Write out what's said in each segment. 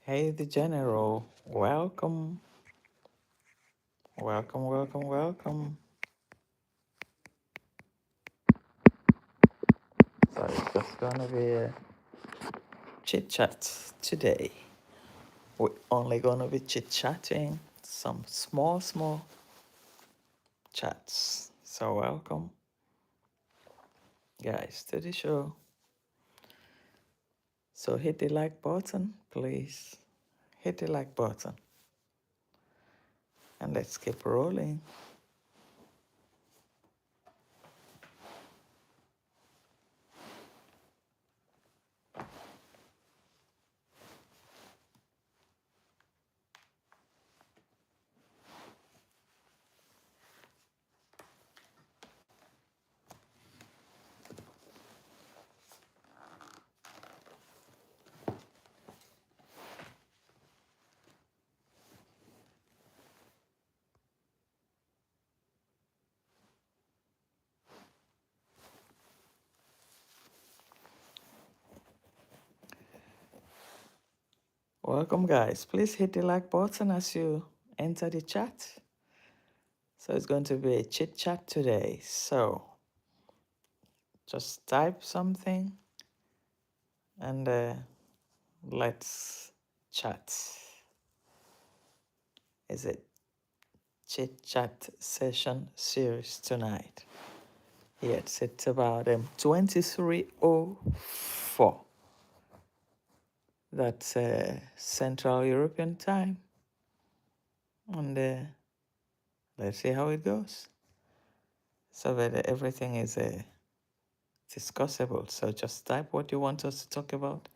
Hey, the General. Welcome, welcome, welcome, welcome. So it's just gonna be a chit chat today. We're only gonna be chit chatting, some small chats. So welcome, guys, to the show. So hit the like button, please. Hit the like button, and let's keep rolling. Welcome, guys. Please hit the like button as you enter the chat. So it's going to be a chit chat today. So just type something and let's chat. Is it chit chat session series tonight? Yes, it's about 23:04. That's Central European time, and let's see how it goes. So that everything is discussable. So just type what you want us to talk about,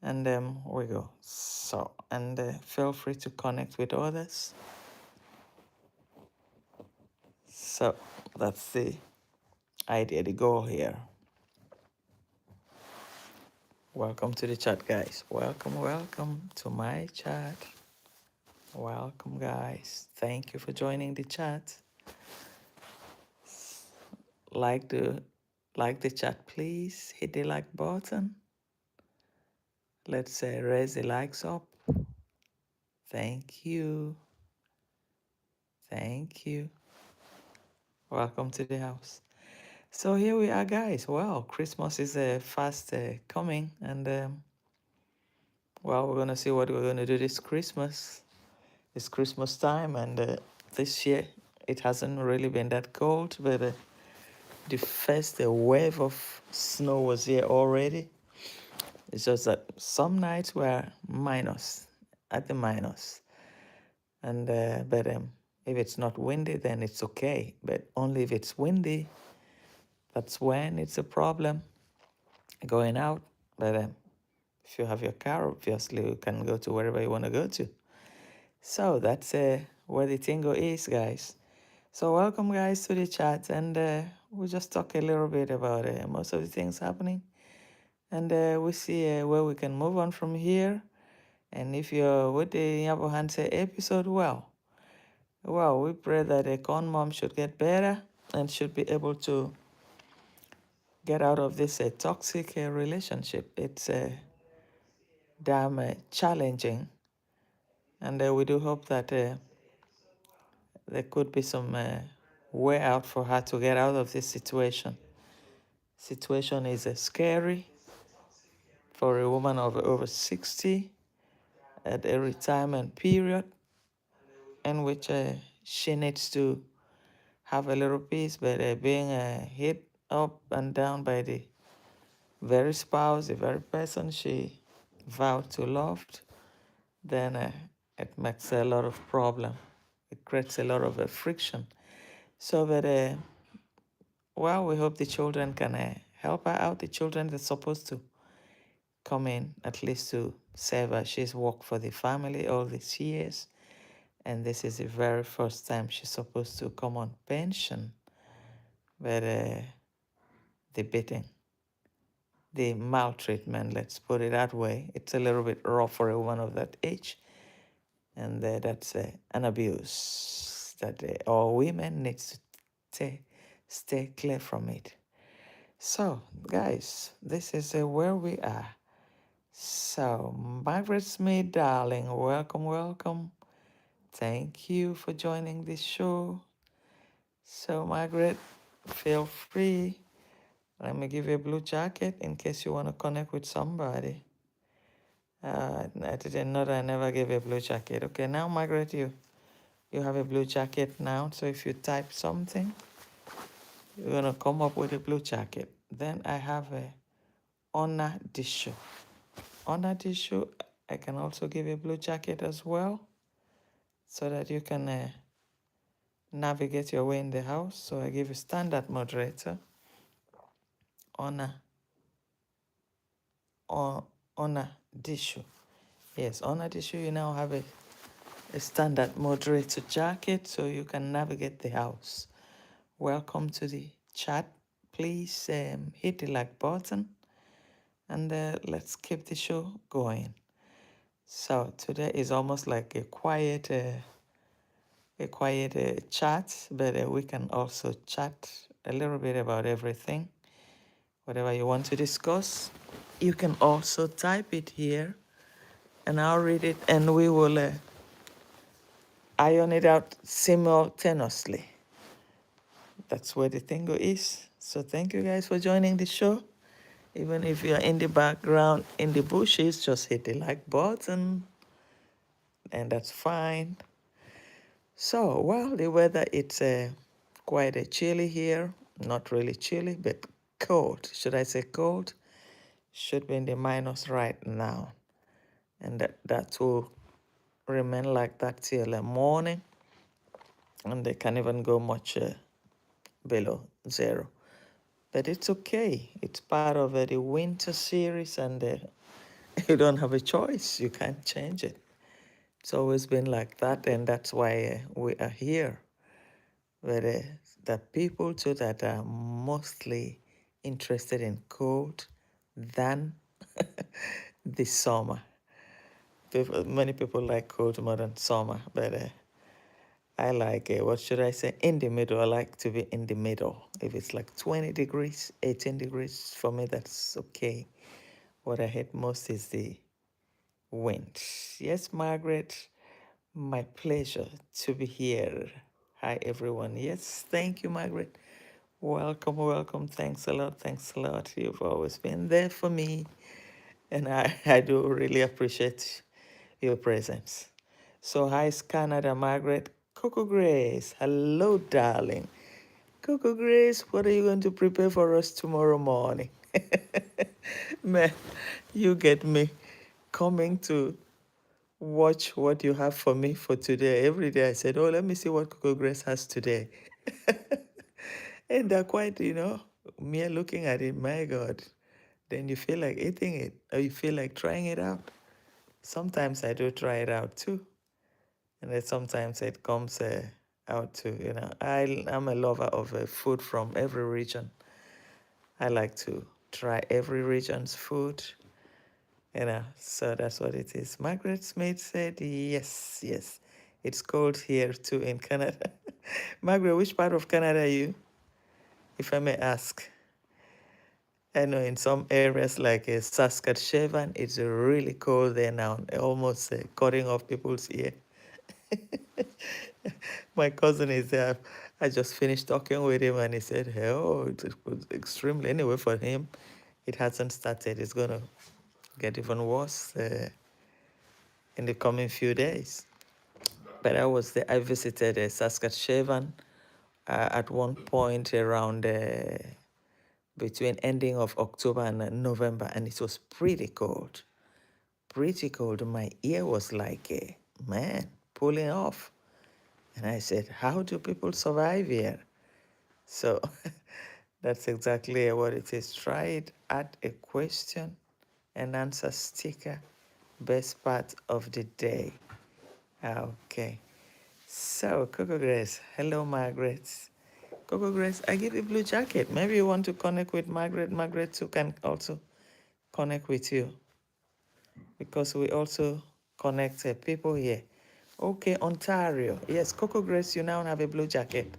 and we go. So and feel free to connect with others. So that's the idea, the goal here. Welcome to the chat, guys. Welcome to my chat. Welcome, guys. Thank you for joining the chat. Like the chat, please. Hit the like button. Let's raise the likes up. Thank you. Thank you. Welcome to the house. So here we are, guys. Well, Christmas is fast coming, and well, we're gonna see what we're gonna do this Christmas. It's Christmas time, and this year it hasn't really been that cold, but the first wave of snow was here already. It's just that some nights were minus, at the minus, and but if it's not windy, then it's okay. But only if it's windy, that's when it's a problem going out. But if you have your car, obviously you can go to wherever you want to go to. So that's where the tingo is, guys. So welcome, guys, to the chat, and we'll just talk a little bit about most of the things happening, and we see where we can move on from here. And if you're with the Yabo Hanse episode, well, we pray that a con mom should get better and should be able to get out of this toxic relationship. It's damn challenging, and we do hope that there could be some way out for her to get out of this situation. Situation is scary for a woman of over 60 at a retirement period in which she needs to have a little peace, but being hit up and down by the very spouse, the very person she vowed to love, then it makes a lot of problem. It creates a lot of friction. So that, well, we hope the children can help her out. The children are supposed to come in at least to serve her. She's worked for the family all these years, and this is the very first time she's supposed to come on pension. But the beating, the maltreatment, let's put it that way, it's a little bit rough for a woman of that age, and that's an abuse that all women need to stay clear from it. So, guys, this is where we are. So, Margaret Smith, darling, welcome, welcome. Thank you for joining this show. So, Margaret, feel free. Let me give you a blue jacket in case you want to connect with somebody. I didn't know that I never gave a blue jacket. Okay, now, Margaret, you have a blue jacket now. So, if you type something, you're going to come up with a blue jacket. Then I have a honor tissue. Honor tissue, I can also give a blue jacket as well so that you can navigate your way in the house. So I give a standard moderator, honor, honor tissue. Yes, honor tissue, you now have a standard moderator jacket so you can navigate the house. Welcome to the chat. Please hit the like button and let's keep the show going. So today is almost like a quiet chat, but we can also chat a little bit about everything. Whatever you want to discuss, you can also type it here and I'll read it and we will iron it out simultaneously. That's where the thing is. So thank you guys for joining the show. Even if you're in the background, in the bushes, just hit the like button and that's fine. So, well, the weather, it's quite chilly here. Not really chilly, but cold. Should I say cold? Should be in the minus right now. And that will remain like that till the morning. And they can't even go much below zero. But it's okay. It's part of the winter series and you don't have a choice. You can't change it. It's always been like that, and that's why we are here. But the people too that are mostly interested in cold than the summer. Many people like cold more than summer, but I like, what should I say, in the middle. I like to be in the middle. If it's like 20 degrees, 18 degrees, for me, that's okay. What I hate most is the wind. Yes, Margaret, my pleasure to be here. Hi, everyone. Yes, thank you, Margaret. Welcome, welcome. Thanks a lot. Thanks a lot. You've always been there for me. And I do really appreciate your presence. So, hi, Canada, Margaret. Coco Grace. Hello, darling. Coco Grace, what are you going to prepare for us tomorrow morning? Man, you get me coming to watch what you have for me for today. Every day I said, oh, let me see what Coco Grace has today. And they're quite, mere looking at it, my God. Then you feel like eating it or you feel like trying it out. Sometimes I do try it out too. And then sometimes it comes out too, I'm a lover of food from every region. I like to try every region's food, so that's what it is. Margaret Smith said, yes, yes. It's cold here too in Canada. Margaret, which part of Canada are you, if I may ask? I know in some areas like Saskatchewan, it's really cold there now, almost cutting off people's ear. My cousin is there. I just finished talking with him and he said, hey, oh, it was extremely, anyway, for him, it hasn't started. It's going to get even worse in the coming few days. But I was there, I visited Saskatchewan at one point around between ending of October and November, and it was pretty cold. Pretty cold. My ear was like, man, pulling off. And I said, how do people survive here? So that's exactly what it is. Try it, add a question and answer sticker. Best part of the day. Okay. So, Coco Grace. Hello, Margaret. Coco Grace, I give you blue jacket. Maybe you want to connect with Margaret. Margaret too can also connect with you because we also connect people here. Okay, Ontario. Yes, Coco Grace, you now have a blue jacket.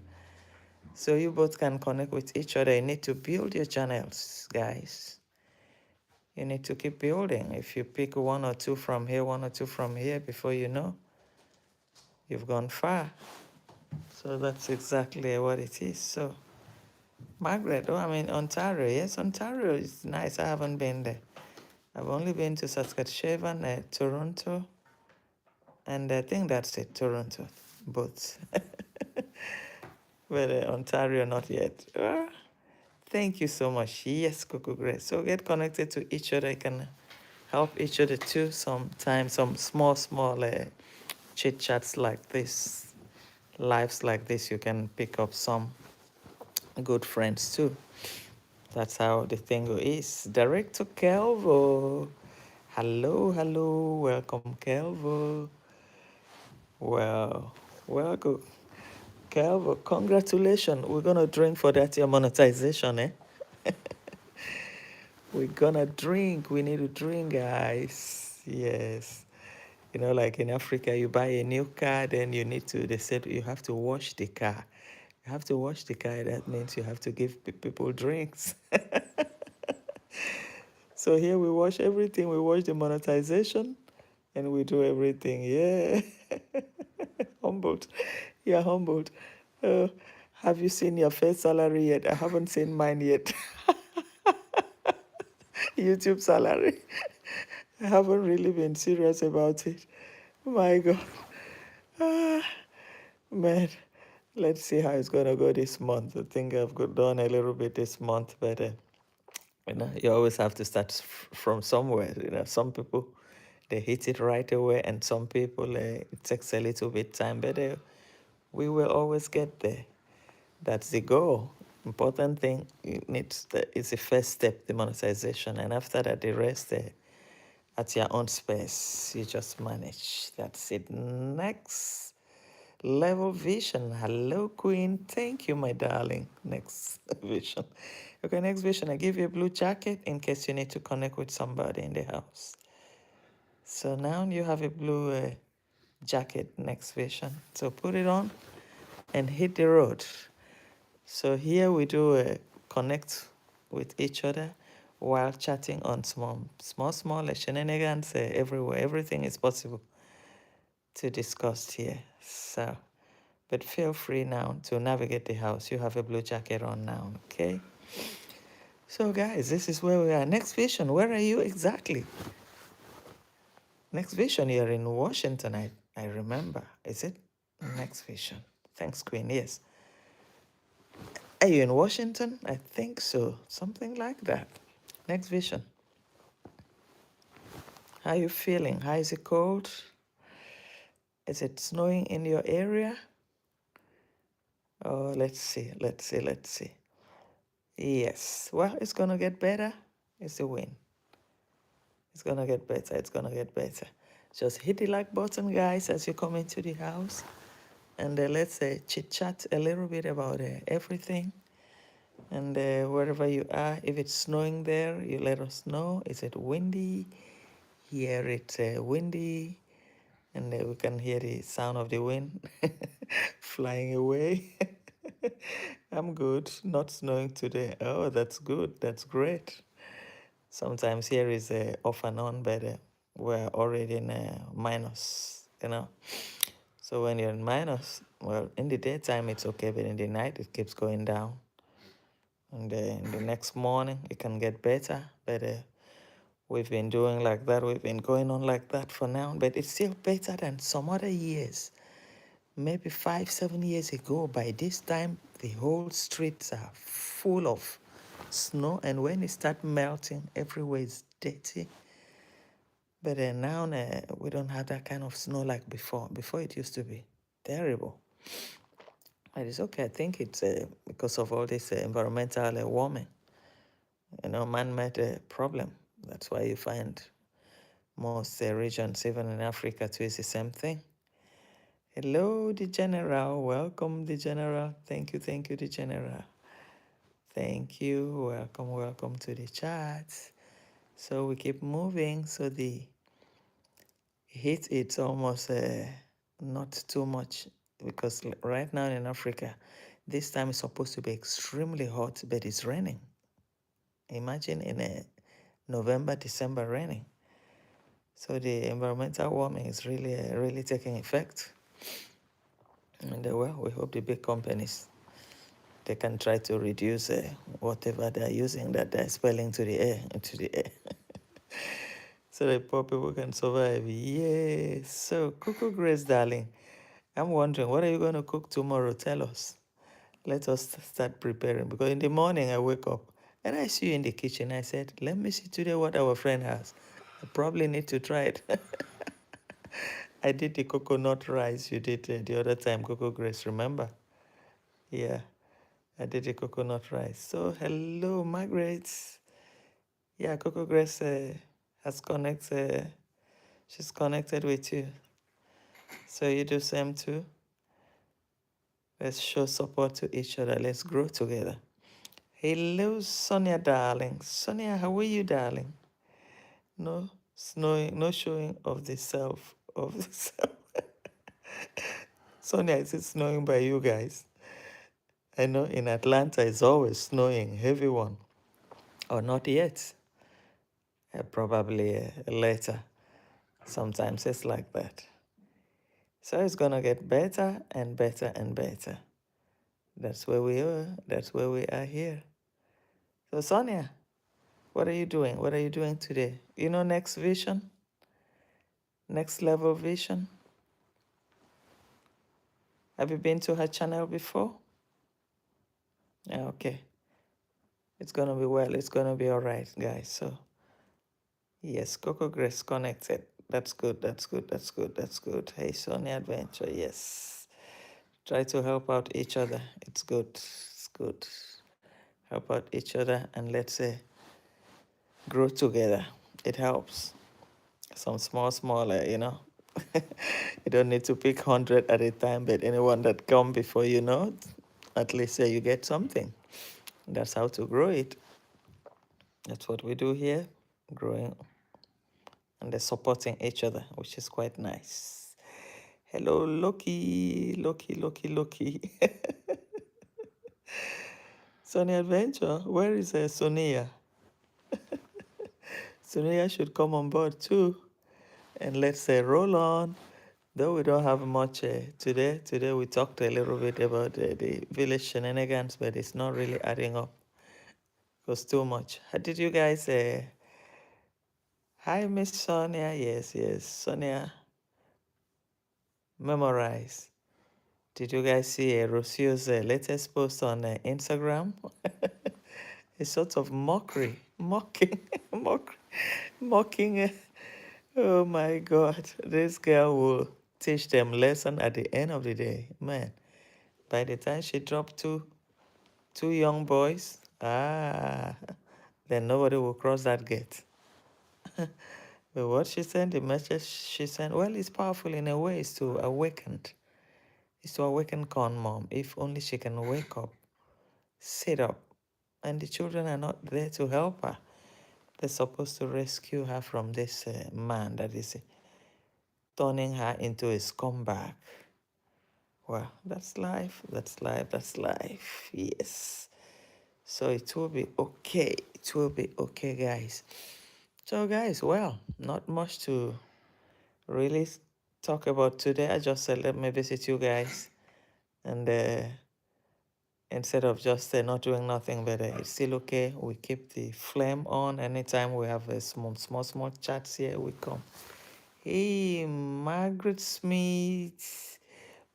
So you both can connect with each other. You need to build your channels, guys. you need to keep building. If you pick one or two from here, one or two from here, before you know, you've gone far. So that's exactly what it is. So, Margaret, oh, I mean, Ontario. Yes, Ontario is nice. I haven't been there. I've only been to Saskatchewan, Toronto, and I think that's it, Toronto, both. But Ontario, not yet. Thank you so much. Yes, Coco Great. So get connected to each other. You can help each other too. Sometimes some small chit chats like this, lives like this, you can pick up some good friends too. That's how the thing is. Director Kelvo. Hello, hello. Welcome, Kelvo. Well, welcome. Kelvo, congratulations. We're going to drink for that your monetization, eh? We're gonna drink. We need to drink, guys. Yes. You know, like in Africa, you buy a new car, then you need to, they said you have to wash the car. You have to wash the car. That means you have to give people drinks. So here we wash everything. We wash the monetization and we do everything. Yeah. Humbled. You're humbled. Uh, have you seen your first salary yet? I haven't seen mine yet. YouTube salary. I haven't really been serious about it. My God. Ah, man, let's see how it's going to go this month. I think I've done a little bit this month, but you always have to start from somewhere. Some people, they hit it right away, and some people, it takes a little bit time, but we will always get there. That's the goal. Important thing, is the first step, the monetization, and after that, the rest, at your own space, you just manage. That's it. Next level vision. Hello, Queen. Thank you, my darling. Next vision. Okay, next vision. I give you a blue jacket in case you need to connect with somebody in the house. So now you have a blue jacket. Next vision. So put it on and hit the road. So here we do connect with each other while chatting on small shenanigans everywhere. Everything is possible to discuss here. So, but feel free now to navigate the house. You have a blue jacket on now, okay? So guys, this is where we are. Next vision, where are you exactly? Next vision, you're in Washington, I remember. Is it? Next vision. Thanks, Queen. Yes. Are you in Washington? I think so. Something like that. Next vision. How are you feeling? How is it cold? Is it snowing in your area? Oh, let's see. Yes. Well, it's going to get better. It's a win. It's going to get better. Just hit the like button, guys, as you come into the house. And let's chit chat a little bit about everything. And wherever you are, if it's snowing there, you let us know. Is it windy? Here it's windy. And we can hear the sound of the wind flying away. I'm good. Not snowing today. Oh, that's good. That's great. Sometimes here is off and on, but we're already in minus. So when you're in minus, well, in the daytime it's okay, but in the night it keeps going down. And in the next morning it can get better, but we've been doing like that. We've been going on like that for now, but it's still better than some other years. Maybe 5-7 years ago, by this time, the whole streets are full of snow, and when it starts melting, everywhere is dirty. But now we don't have that kind of snow like before. Before it used to be terrible. But it's okay. I think it's because of all this environmental warming, man-made problem. That's why you find most regions, even in Africa too, is the same thing. Hello, the General. Welcome, the General. Thank you, the General. Thank you. Welcome to the chat. So we keep moving. So the heat, it's almost not too much, because right now in Africa, this time is supposed to be extremely hot, but it's raining. Imagine in November, December raining. So the environmental warming is really taking effect. And well, we hope the big companies, they can try to reduce whatever they're using that they're expelling to the air, into the air. So the poor people can survive. Yes. So, Cuckoo Grace, darling, I'm wondering, what are you going to cook tomorrow? Tell us. Let us start preparing. Because in the morning, I wake up and I see you in the kitchen. I said, let me see today what our friend has. I probably need to try it. I did the coconut rice you did the other time, Coco Grace, remember? Yeah, I did the coconut rice. So, hello, Margaret. Yeah, Coco Grace has connected. She's connected with you. So you do same too. Let's show support to each other. Let's grow together. Hello, Sonia, darling. Sonia, how are you, darling? No snowing, no showing of the self of the self. Sonia, is it snowing by you guys? I know in Atlanta it's always snowing, heavy one. Or not yet. Probably later. Sometimes it's like that. So it's gonna get better and better and better. That's where we are. That's where we are here. So Sonia, what are you doing? What are you doing today? You know Next Vision? Next Level Vision? Have you been to her channel before? Yeah, okay. It's gonna be well. It's gonna be all right, guys. So yes, Coco Grace connected. That's good. That's good. That's good. That's good. Hey, Sonia Adventure. Yes. Try to help out each other. It's good. It's good. Help out each other and let's say grow together. It helps. Some small, you don't need to pick 100 at a time, but anyone that come before at least you get something. That's how to grow it. That's what we do here, growing and they're supporting each other, which is quite nice. Hello, Loki. Sonia Adventure, where is Sonia? Sonia should come on board too. And let's say roll on. Though we don't have much today. Today we talked a little bit about the village shenanigans, but it's not really adding up. It was too much. How did you guys? Hi, Miss Sonia. Yes, Sonia. Memorize. Did you guys see Rocio's latest post on Instagram? A sort of mocking, mocking. Oh my God, this girl will teach them lesson at the end of the day, man. By the time she dropped two young boys, then nobody will cross that gate. But what she sent, the message she sent, well, it's powerful in a way. It's to awaken. It's to awaken Con Mom. If only she can wake up, sit up, and the children are not there to help her. They're supposed to rescue her from this man that is turning her into a scumbag. Well, that's life. That's life. That's life. Yes. So it will be okay. It will be okay, guys. So, guys, well, not much to really talk about today. I just said, let me visit you guys. And instead of just not doing nothing, but it's still okay. We keep the flame on. Anytime we have a small chats here, we come. Hey, Margaret Smith,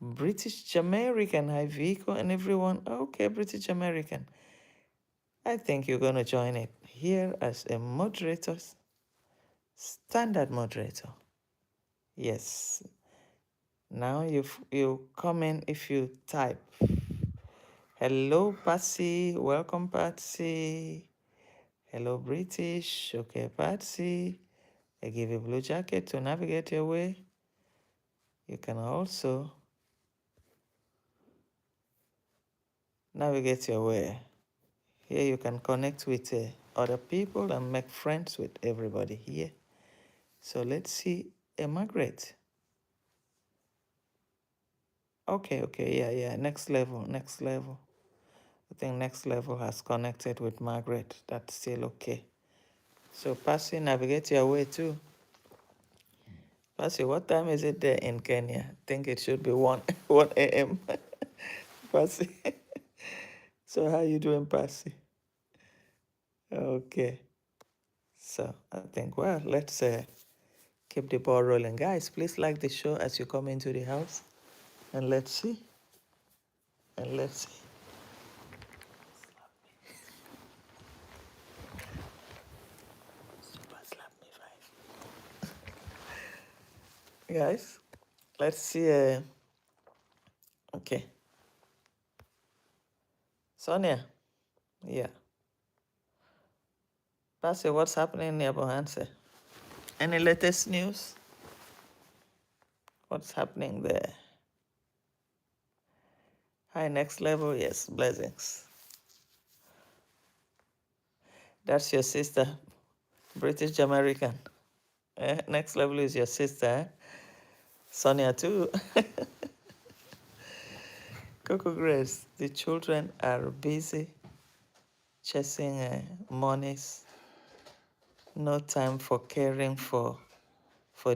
British Jamaican. Hi, Vico and everyone. Okay, British American. I think you're going to join it here as a moderator, standard moderator. Yes. Now you come in if you type. Hello, Patsy. Welcome, Patsy. Hello, British. Okay, Patsy. I give you a blue jacket to navigate your way. You can also navigate your way. Here you can connect with other people and make friends with everybody here. So let's see. Margaret. Okay, yeah. Next level. I think next level has connected with Margaret. That's still okay. So Percy, navigate your way too. Percy, what time is it there in Kenya? I think it should be 1 1 a.m. Percy. So how you doing, Percy? Okay. So I think, well, let's keep the ball rolling. Guys, please like the show as you come into the house. And let's see. And let's see. Super slap me five. Guys, let's see. Okay. Sonia. Yeah. Percy, what's happening near Bohanse? Any latest news? What's happening there? Hi, next level. Yes, blessings. That's your sister, British American. Next level is your sister, eh? Sonia too. Coco Grace, the children are busy chasing monies. No time for caring for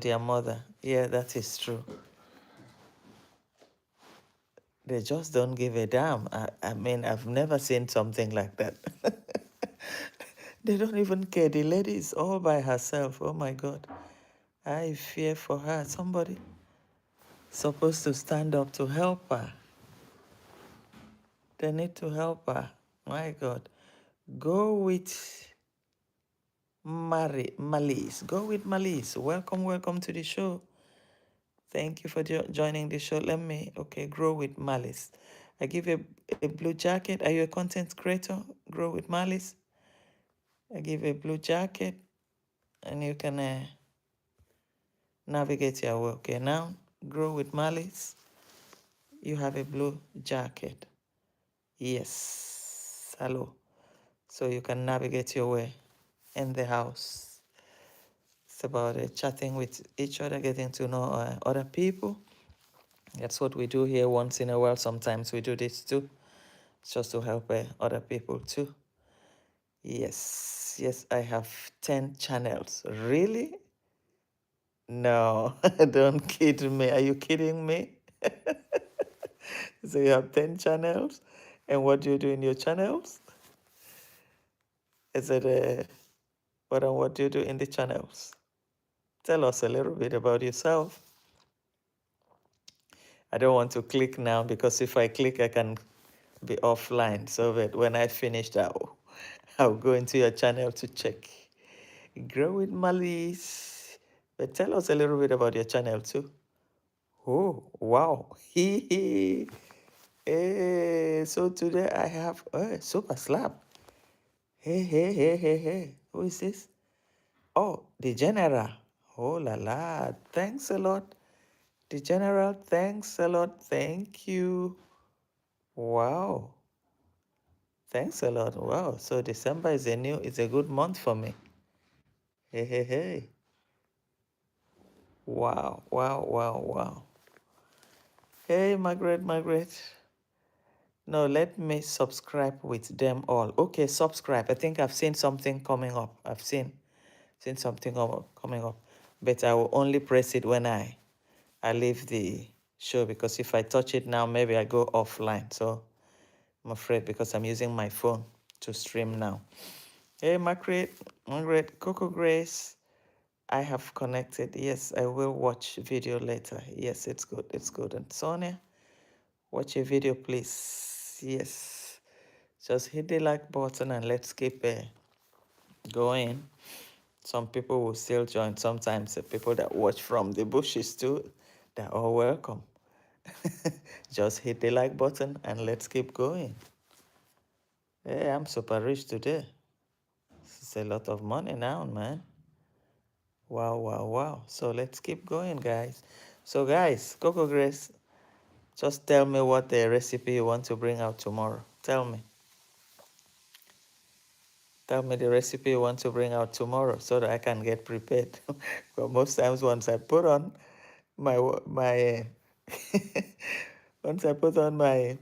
their mother. Yeah, that is true. They just don't give a damn. I mean, I've never seen something like that. They don't even care. The lady is all by herself. Oh my God. I fear for her. Somebody supposed to stand up to help her. They need to help her. My God. Go with Malice. Go with Malice. Welcome to the show. Thank you for joining the show. Let me, okay, grow with Malice. I give you a blue jacket. Are you a content creator? Grow with Malice. I give you a blue jacket and you can navigate your way. Okay, now grow with Malice. You have a blue jacket. Yes. Hello. So you can navigate your way in the house. It's about chatting with each other, getting to know other people. That's what we do here once in a while. Sometimes we do this too, just to help other people too. Yes, I have 10 channels. Really? No, don't kid me. Are you kidding me? So you have 10 channels? And what do you do in your channels? Is it what do you do in the channels? Tell us a little bit about yourself. I don't want to click now because if I click, I can be offline. So that when I finish, I'll go into your channel to check. Grow with Malice. But tell us a little bit about your channel too. Oh, wow. Hey, so today I have Super Slap. Hey. Who is this? Oh, the General. Oh la la. Thanks a lot. The General, thanks a lot. Thank you. Wow. Thanks a lot. Wow. So December is a good month for me. Hey. Wow. Hey, Margaret. No, let me subscribe with them all. Okay, subscribe. I think I've seen something coming up. I've seen something coming up. But I will only press it when I leave the show, because if I touch it now, maybe I go offline. So I'm afraid, because I'm using my phone to stream now. Hey, Margaret, Coco Grace, I have connected. Yes, I will watch video later. Yes, it's good. And Sonia, watch a video, please. Yes, just hit the like button and let's keep going. Some people will still join. Sometimes the people that watch from the bushes too, they're all welcome. Just hit the like button and let's keep going. Hey, I'm super rich today. It's a lot of money now, man. Wow. So let's keep going, guys. So guys, Coco Grace, just tell me what the recipe you want to bring out tomorrow. Tell me the recipe you want to bring out tomorrow so that I can get prepared. But most times once I put on my once I put on my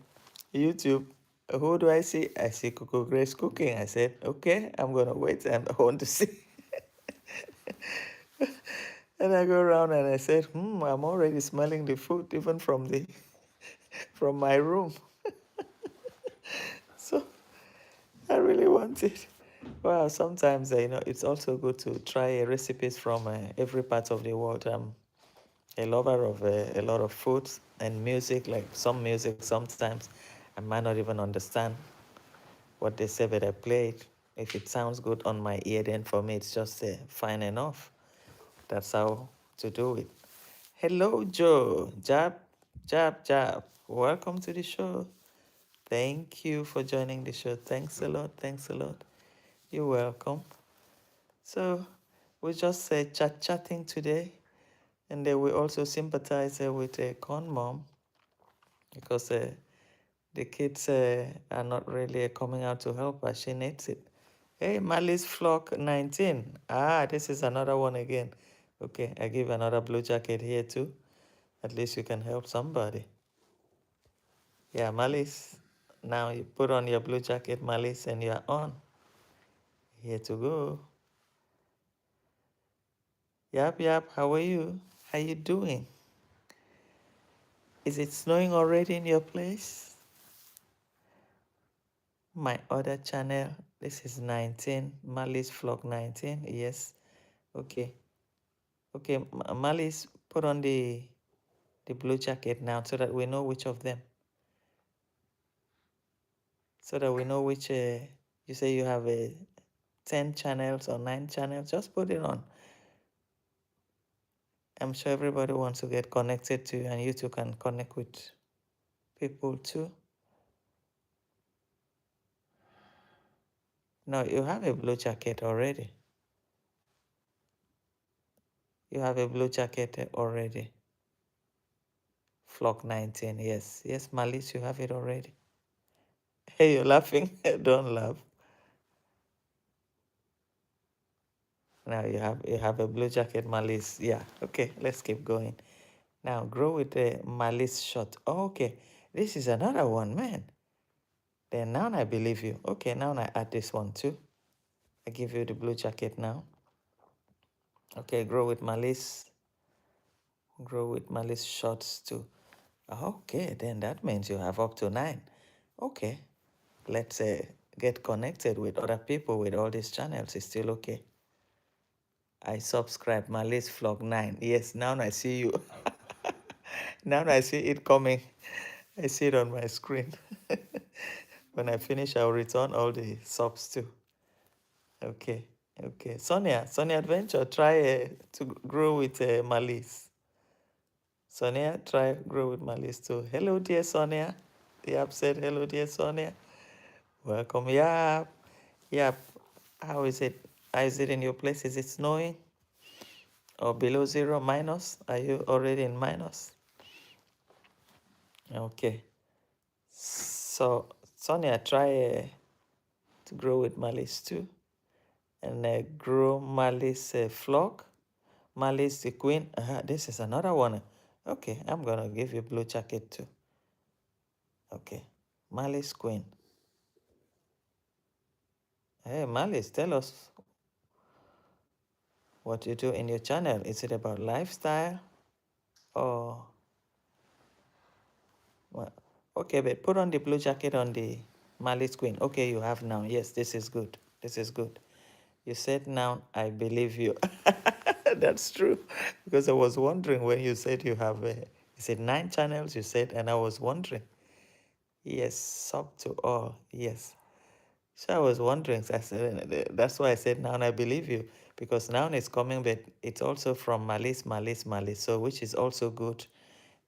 YouTube, who do I see? I see Coco Grace cooking. I said, okay, I'm gonna wait and I want to see. And I go around and I said, I'm already smelling the food even from the from my room. So I really want it. Well, sometimes it's also good to try recipes from every part of the world. I'm a lover of a lot of foods and music. Like some music, sometimes I might not even understand what they say, but I play it. If it sounds good on my ear, then for me it's just fine enough. That's how to do it. Hello, Joe. Jab, jab, jab. Welcome to the show. Thank you for joining the show. Thanks a lot. Thanks a lot. You're welcome. So we're just chatting today, and we also sympathize with Con Mom because the kids are not really coming out to help her. She needs it. Hey, Malice Flock 19. Ah, this is another one again. Okay, I give another blue jacket here too. At least you can help somebody. Yeah, Malice. Now you put on your blue jacket, Malice, and you're on. Here to go. Yap, yap. How are you? How you doing? Is it snowing already in your place? My other channel. This is 19. Malice Flock 19. Yes. Okay. Okay, Malice, put on the blue jacket now so that we know which of them. So that we know which, you say you have 10 channels or 9 channels. Just put it on. I'm sure everybody wants to get connected to you, and you too can connect with people too. No, you have a blue jacket already. You have a blue jacket already. Flock 19, yes. Yes, Malice, you have it already. Hey, you're laughing? Don't laugh. Now you have a blue jacket, Malice. Yeah, okay, let's keep going. Now grow with the Malice shot. Oh, okay, this is another one, man. Then now I believe you. Okay, now I add this one too. I give you the blue jacket now. Okay, grow with Malice. Grow with Malice shots too. Okay, then that means you have up to 9. Okay, let's get connected with other people with all these channels. It's still okay. I subscribe Malice Vlog 9. Yes, now I see you. Now I see it coming. I see it on my screen. When I finish, I'll return all the subs too. Okay, okay. Sonia Adventure, try to grow with Malice. Sonia, try grow with Malice too. Hello, dear Sonia. Yap said hello, dear Sonia. Welcome, Yap. Yap, how is it? How is it in your place? Is it snowing or below 0, minus? Are you already in minus? Okay. So, Sonia, try to grow with Malice too. And grow Malice flock. Malice the queen. This is another one. Okay, I'm going to give you blue jacket too. Okay. Malice queen. Hey, Malice, tell us what you do in your channel. Is it about lifestyle or what? Okay, but put on the blue jacket on the Malice queen. Okay, you have now. Yes, this is good. This is good. You said now, I believe you. That's true. Because I was wondering when you said you have, you said 9 channels, you said, and I was wondering. Yes, sub to all. Yes. So I was wondering. So I said, that's why I said now I believe you. Because now it's coming, but it's also from Malice, Malice, Malice. So which is also good.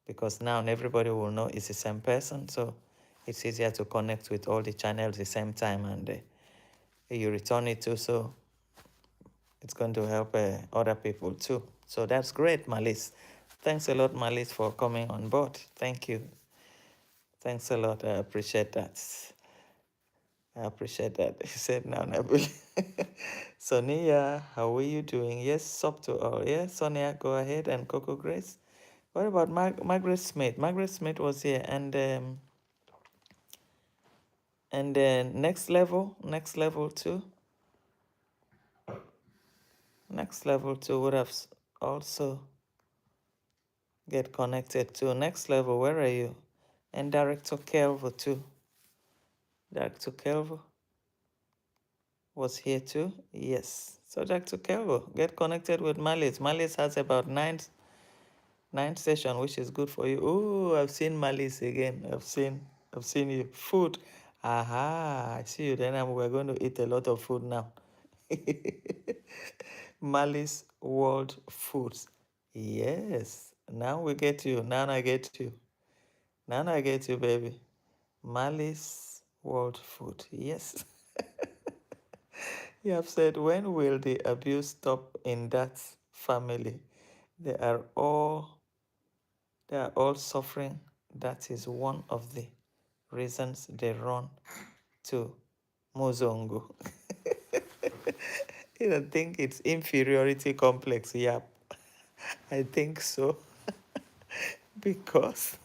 Because now everybody will know it's the same person. So it's easier to connect with all the channels at the same time. And you return it too. So it's going to help other people too. So that's great, Malice. Thanks a lot, Malice, for coming on board. Thank you. Thanks a lot. I appreciate that. I appreciate that. He said now, Nabil. Sonia, how are you doing? Yes, up to all. Yes, Sonia, go ahead. And Coco Grace. What about Margaret Smith? Margaret Smith was here. And then next level too. next level too would have also get connected to. Next level, where are you? And Director Kelvo too. Director Kelvo was here too. Yes. So Director Kelvo, get connected with Malis. Malis has about nine session, which is good for you. Oh, I've seen Malis again. I've seen you. Food. Aha, I see you. Then we're going to eat a lot of food now. Malice World Foods. Yes. Now we get you. Now I get you. Now I get you, baby. Malice World Food. Yes. You have said, when will the abuse stop in that family? They are all they are all suffering. That is one of the reasons they run to Muzongo. You don't think it's inferiority complex? Yep. I think so. Because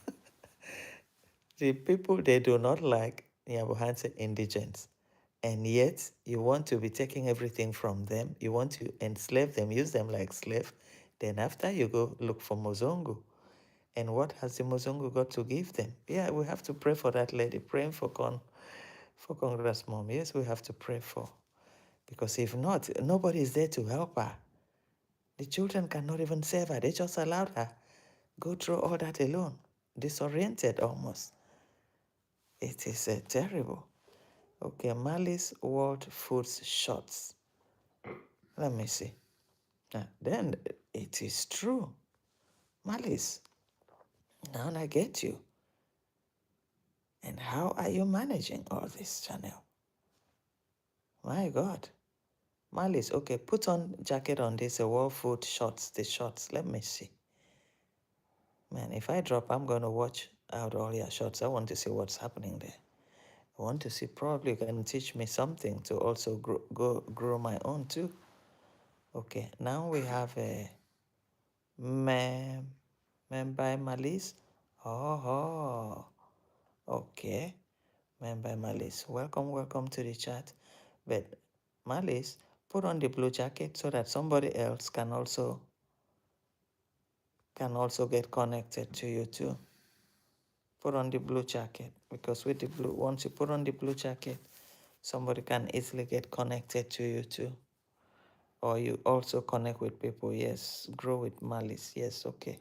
the people they do not like Nyabohanse indigents. And yet you want to be taking everything from them. You want to enslave them, use them like slave. Then after you go look for Mozongo. And what has the Mozongo got to give them? Yeah, we have to pray for that lady. Praying for Congress mom. Yes, we have to pray for. Because if not, nobody is there to help her. The children cannot even save her. They just allowed her go through all that alone. Disoriented almost. It is terrible. Okay, Malice World Foods Shots. Let me see. Then it is true. Malice, now I get you. And how are you managing all this, channel? My God. Malice, okay, put on jacket on this World Food Shots, the shots. Let me see. Man, if I drop, I'm going to watch out all your shots. I want to see what's happening there. I want to see, probably you can teach me something to also grow my own too. Okay, now we have a mem by Malice. Oh, okay. Mem by Malice. Welcome to the chat. But Malice, put on the blue jacket so that somebody else can also get connected to you too. Put on the blue jacket, because with the blue, once you put on the blue jacket, somebody can easily get connected to you too. Or you also connect with people. Yes, grow with Malice. Yes, okay.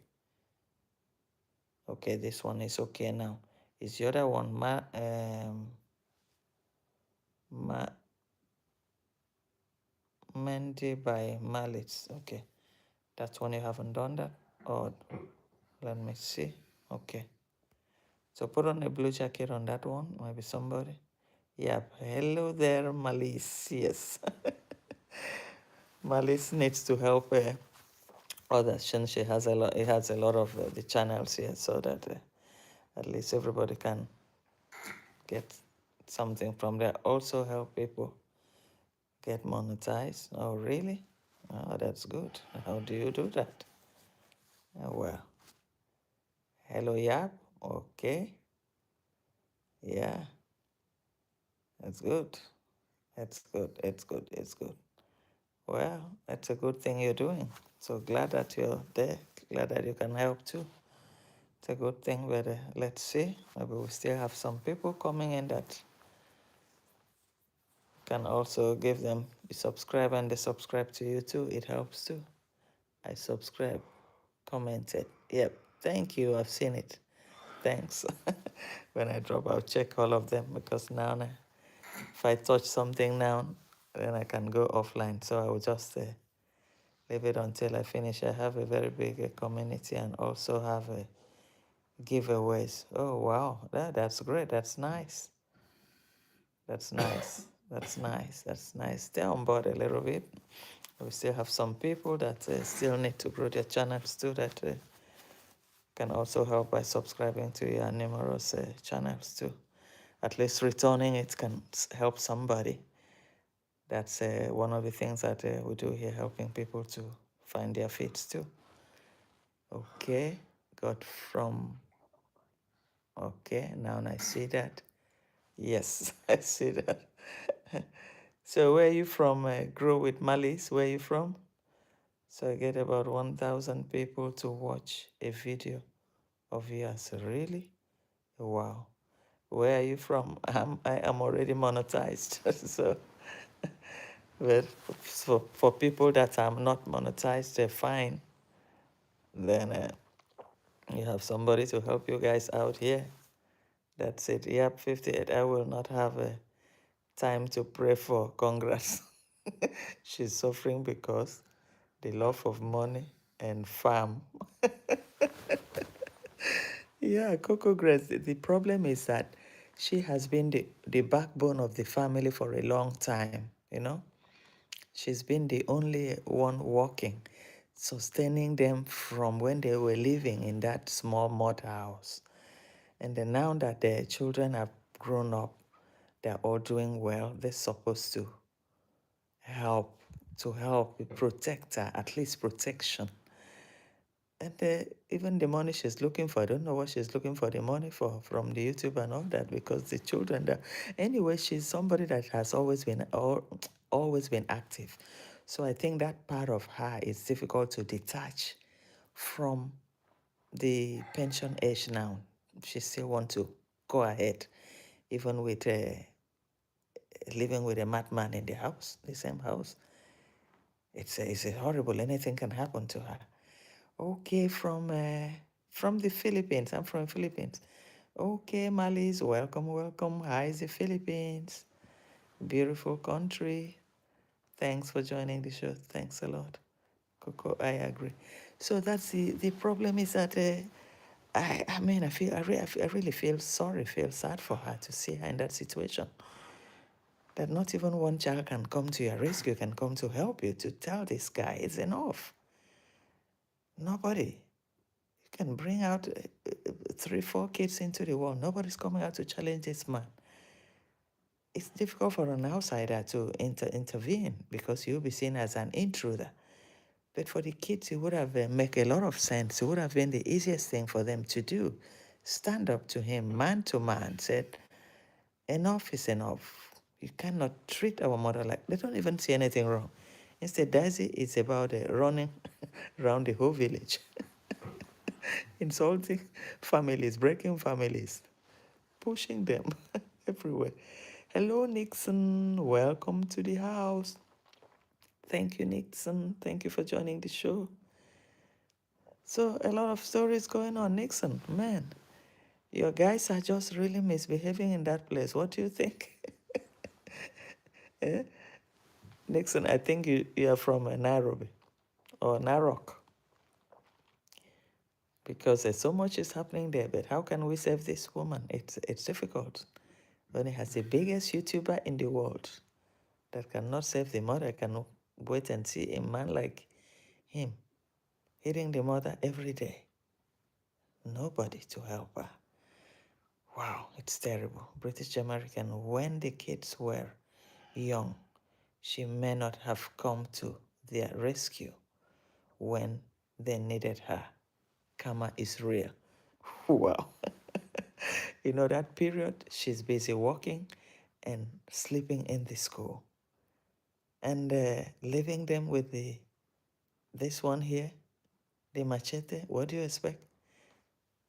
Okay, this one is okay now. Is the other one Mandy by Malice? Okay, that's one you haven't done that. Oh, let me see. Okay, so put on a blue jacket on that one. Maybe somebody. Yep. Hello there, Malice. Yes. Malice needs to help others. Since she has a lot. It has a lot of the channels here, so that at least everybody can get something from there. Also help people get monetized. Oh, really? Oh, that's good. How do you do that? Oh, well. Hello, Yap. Okay. Yeah, that's good. It's good. It's good. It's good. Well, that's a good thing you're doing. So glad that you're there. Glad that you can help too. It's a good thing, but let's see. Maybe we still have some people coming in that can also give them the subscribe, and they subscribe to you too. It helps too. I subscribe, commented. Yep. Thank you. I've seen it. Thanks. When I drop, I'll check all of them, because now if I touch something now, then I can go offline. So I will just leave it until I finish. I have a very big community, and also have giveaways. Oh, wow. That's great. That's nice. That's nice. That's nice. That's nice. Stay on board a little bit. We still have some people that still need to grow their channels too, that can also help by subscribing to your numerous channels too. At least returning it can help somebody. That's one of the things that we do here, helping people to find their feet too. Okay, got from. Okay, now I see that. Yes, I see that. So where are you from? Grow with Malice, where are you from? So I get about 1,000 people to watch a video of yours. Really? Wow. Where are you from? I am already monetized. So, but for people that are not monetized, they're fine. Then you have somebody to help you guys out here. That's it. Yep, 58. I will not have time to pray for Congress. She's suffering because the love of money and farm. Yeah, Coco Grace, the problem is that she has been the backbone of the family for a long time, you know? She's been the only one working, sustaining them from when they were living in that small mud house. And then now that their children have grown up, they're all doing well, they're supposed help, to help protect her, at least protection. And even the money she's looking for, I don't know what she's looking for the money for from the YouTube and all that, because the children that anyway, she's somebody that has always been active. So I think that part of her is difficult to detach from the pension age now. She still want to go ahead, even with living with a madman in the house, the same house. It's horrible. Anything can happen to her. Okay, from the Philippines. I'm from Philippines. Okay, Malis, welcome, welcome. Hi, the Philippines. Beautiful country. Thanks for joining the show. Thanks a lot. Coco, I agree. So that's the problem is that I mean I really feel sad for her to see her in that situation. That not even one child can come to your rescue, can come to help you, to tell this guy it's enough. Nobody. You can bring out 3, 4 kids into the world. Nobody's coming out to challenge this man. It's difficult for an outsider to intervene because you'll be seen as an intruder. But for the kids, it would have make a lot of sense. It would have been the easiest thing for them to do. Stand up to him, man to man, said, enough is enough. You cannot treat our mother like, they don't even see anything wrong. Instead, Daisy is about running around the whole village, insulting families, breaking families, pushing them everywhere. Hello, Nixon. Welcome to the house. Thank you, Nixon. Thank you for joining the show. So, a lot of stories going on. Nixon, man, your guys are just really misbehaving in that place. What do you think? Eh? Nixon, I think you are from Nairobi or Narok, because there's so much is happening there. But how can we save this woman? It's difficult. When he has the biggest YouTuber in the world that cannot save the mother, can wait and see a man like him hitting the mother every day. Nobody to help her. Wow, it's terrible. British American, when the kids were young, she may not have come to their rescue when they needed her. Karma is real. Wow. You know, that period, she's busy working and sleeping in the school. And leaving them with this one here, the machete. What do you expect?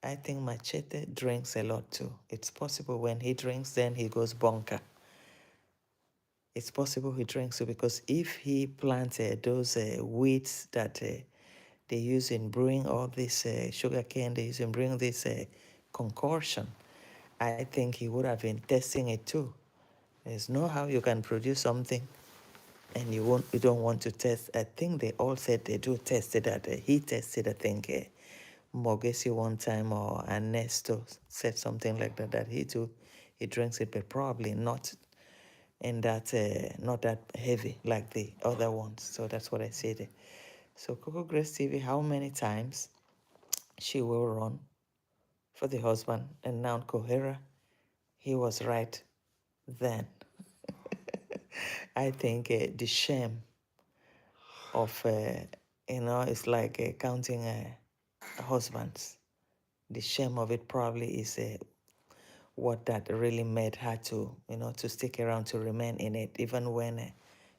I think Machete drinks a lot too. It's possible when he drinks, then he goes bonker. It's possible he drinks too, because if he planted those weeds that they use in brewing all this sugar cane, they use in brewing this concoction, I think he would have been testing it too. There's no how you can produce something and you don't want to test. I think they all said they do test it. That he tested, I think. Mogesi one time or Ernesto said something like that, that he too, he drinks it, but probably not in that, not that heavy like the other ones. So that's what I said. So Coco Grace TV, how many times she will run for the husband, and now Kohera, he was right then. I think the shame of, it's like counting husbands. The shame of it probably is what that really made her to, to stick around, to remain in it, even when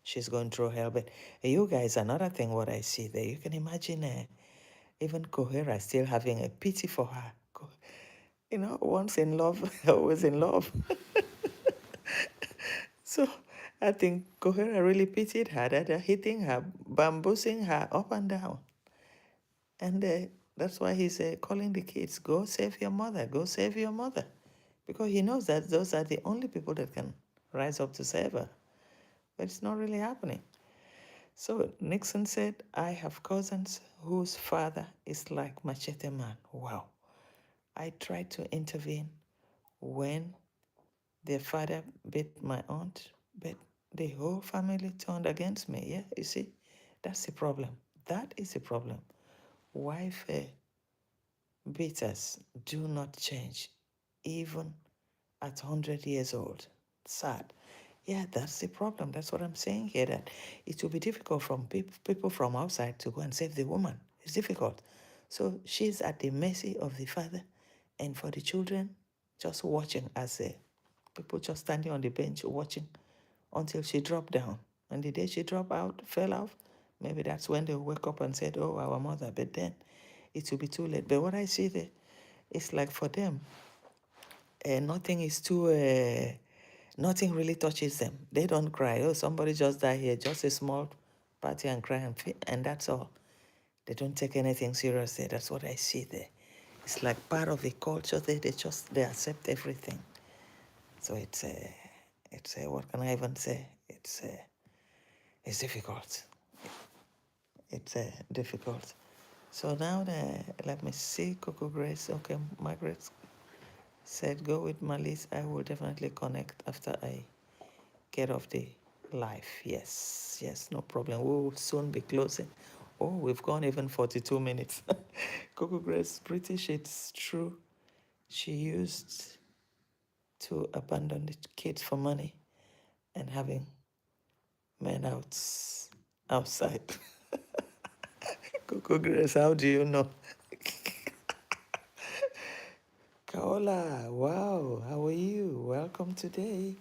she's going through hell. But you guys, another thing what I see there, you can imagine even Kohera still having a pity for her. Once in love, always in love. So I think Kohera really pitied her that they're hitting her, bamboozling her up and down. And that's why he's calling the kids, go save your mother, go save your mother. Because he knows that those are the only people that can rise up to save her. But it's not really happening. So Nixon said, I have cousins whose father is like Machete Man. Wow. I tried to intervene when their father beat my aunt, but the whole family turned against me. Yeah, you see, that's the problem. That is the problem. Wife beaters do not change, even at 100 years old. Sad. Yeah, that's the problem. That's what I'm saying here, that it will be difficult from people from outside to go and save the woman. It's difficult. So she's at the mercy of the father, and for the children, just watching as people just standing on the bench watching until she dropped down. And the day she dropped out, fell off, maybe that's when they wake up and said, oh, our mother. But then it will be too late. But what I see there, it's like for them, nothing is too, nothing really touches them. They don't cry. Oh, somebody just died here, just a small party and cry and that's all. They don't take anything seriously. That's what I see there. It's like part of the culture. They accept everything. So it's what can I even say? It's difficult. It's difficult. So now let me see. Coco Grace. Okay, Margaret said, go with Malice. I will definitely connect after I get off the live. Yes, no problem. We will soon be closing. Oh, we've gone even 42 minutes. Coco Grace, British, it's true. She used to abandon the kids for money and having men outside. Coco Grace, how do you know? Kaola, wow, how are you? Welcome today.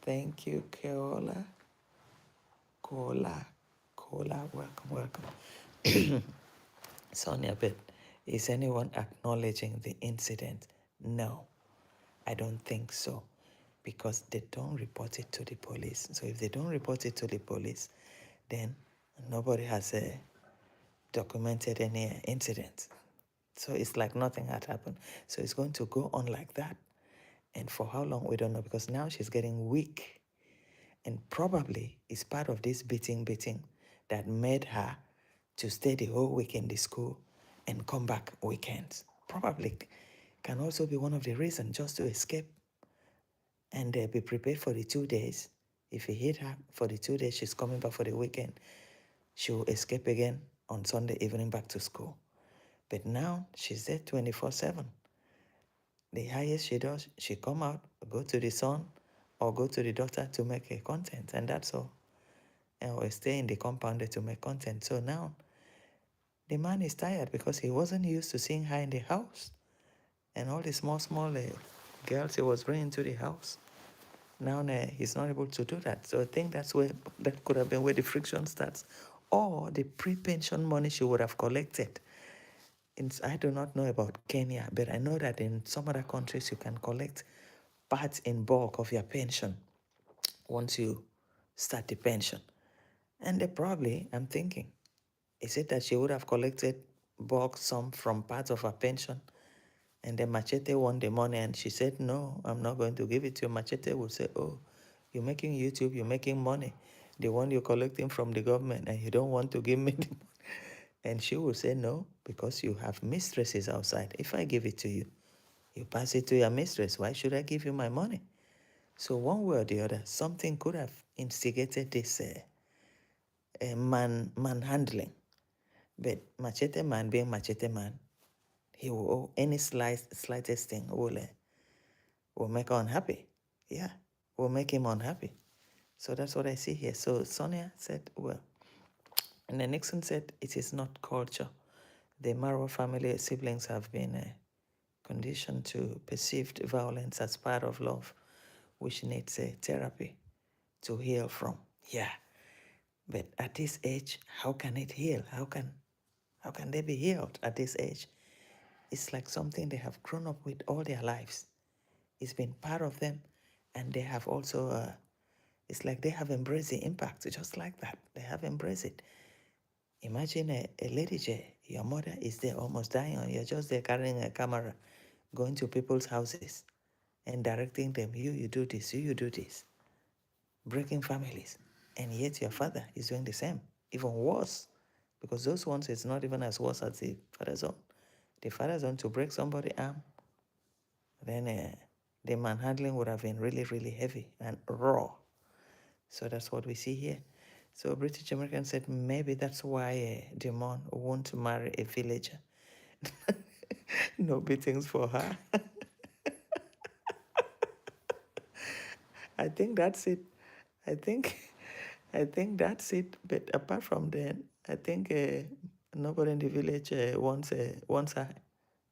Thank you, Kaola. Kola, welcome. Sonia, but is anyone acknowledging the incident? No, I don't think so, because they don't report it to the police. So if they don't report it to the police, then nobody has documented any incident. So it's like nothing had happened. So it's going to go on like that. And for how long, we don't know, because now she's getting weak. And probably it's part of this beating that made her to stay the whole week in the school and come back weekends. Probably can also be one of the reasons, just to escape and be prepared for the 2 days. If he hit her for the 2 days, she's coming back for the weekend. She'll escape again on Sunday evening back to school. But now she's there 24/7. The highest she does, she come out, go to the son, or go to the daughter to make a content, and that's all. Or stay in the compound to make content. So now the man is tired because he wasn't used to seeing her in the house. And all the small girls he was bringing to the house. Now he's not able to do that. So I think that could have been where the friction starts. Or the pre-pension money she would have collected. I do not know about Kenya, but I know that in some other countries you can collect parts in bulk of your pension once you start the pension. And probably, I'm thinking, is it that she would have collected bulk sum from part of her pension, and then Machete won the money and she said, no, I'm not going to give it to you? Machete would say, oh, you're making YouTube, you're making money, the one you're collecting from the government, and you don't want to give me the money. And she would say, no, because you have mistresses outside. If I give it to you, you pass it to your mistress. Why should I give you my money? So one way or the other, something could have instigated this manhandling. But Machete Man, being Machete Man, he will any slightest thing will make her unhappy. Yeah, will make him unhappy. So that's what I see here. So Sonia said, well, and then Nixon said, it is not culture. The Maro family siblings have been conditioned to perceived violence as part of love, which needs a therapy to heal from. Yeah, But at this age, how can it heal? How can they be healed at this age? It's like something they have grown up with all their lives. It's been part of them, and they have also. It's like they have embraced the impact, just like that. They have embraced it. Imagine a lady J, your mother is there almost dying, and you're just there carrying a camera, going to people's houses and directing them. You do this, you do this, breaking families. And yet your father is doing the same, even worse, because those ones it's not even as worse as the father's own. The father's own to break somebody's arm, then the manhandling would have been really, really heavy and raw. So that's what we see here. So British American said maybe that's why Demon won't marry a villager. No beatings for her. I think that's it. I think I think that's it. But apart from that, I think nobody in the village wants her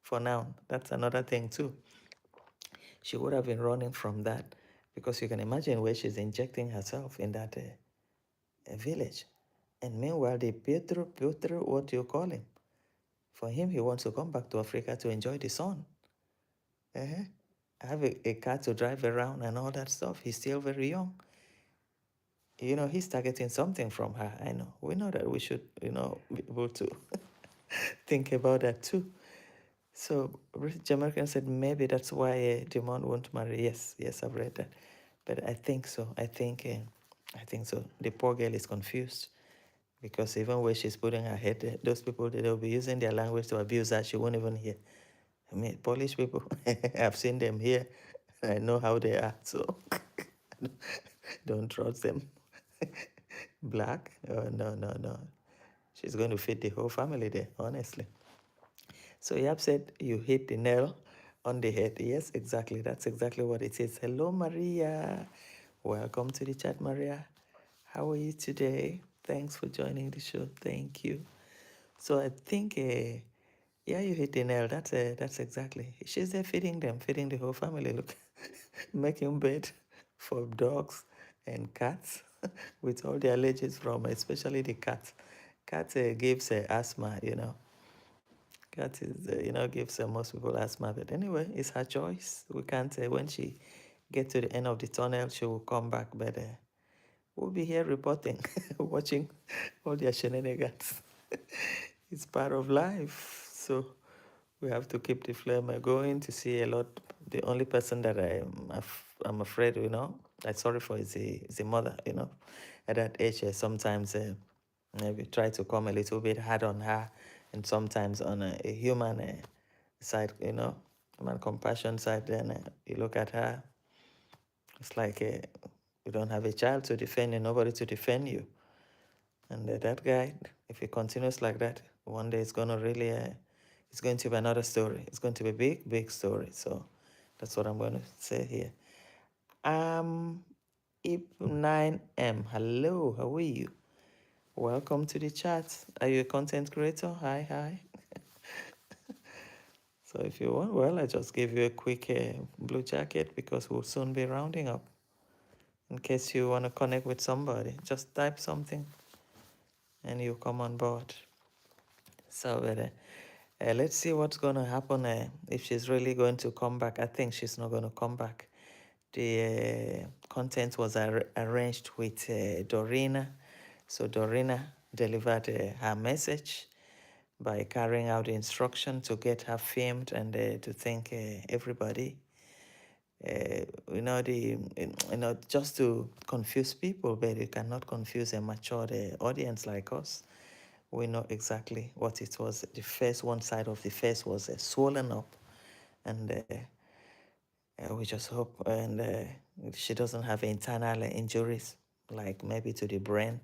for now. That's another thing too. She would have been running from that because you can imagine where she's injecting herself in that village. And meanwhile, the Pietro, what do you call him? For him, he wants to come back to Africa to enjoy the sun. Uh-huh. Have a car to drive around and all that stuff. He's still very young. He's targeting something from her. I know. We know that we should, be able to think about that too. So Jamaican said maybe that's why Demon won't marry. Yes, I've read that, but I think so. I think so. The poor girl is confused because even where she's putting her head, those people they'll be using their language to abuse her. She won't even hear. I mean, Polish people, I've seen them here. I know how they are, so don't trust them. Black? Oh, no, no, no. She's going to fit the whole family there, honestly. So Yap said, you hit the nail on the head. Yes, exactly. That's exactly what it is. Hello, Maria. Welcome to the chat, Maria. How are you today? Thanks for joining the show. Thank you. So I think, yeah, you hit the nail. That's exactly. She's there feeding them, feeding the whole family. Look, making bed for dogs and cats with all the allergies from, especially the cat. Cat gives asthma, Cat is, gives most people asthma. But anyway, it's her choice. We can't, when she get to the end of the tunnel, she will come back. But we'll be here reporting, watching all their shenanigans. It's part of life. So we have to keep the flame going to see a lot. The only person that I'm afraid, I'm sorry for is the mother, At that age, sometimes maybe try to come a little bit hard on her, and sometimes on a human side, human compassion side. Then you look at her, it's like you don't have a child to defend and nobody to defend you. And that guy, if he continues like that, one day it's gonna really, it's going to be another story. It's going to be a big, big story. So that's what I'm going to say here. Ip9M, hello, how are you? Welcome to the chat. Are you a content creator? Hi, hi. So if you want, well, I just gave you a quick blue jacket because we'll soon be rounding up. In case you want to connect with somebody, just type something and you come on board. So let's see what's going to happen if she's really going to come back. I think she's not going to come back. The content was arranged with Dorina. So Dorina delivered her message by carrying out the instruction to get her filmed and to thank everybody. Just to confuse people, but you cannot confuse a mature audience like us. We know exactly what it was. The face, one side of the face was swollen up, and we just hope and she doesn't have internal injuries, like maybe to the brain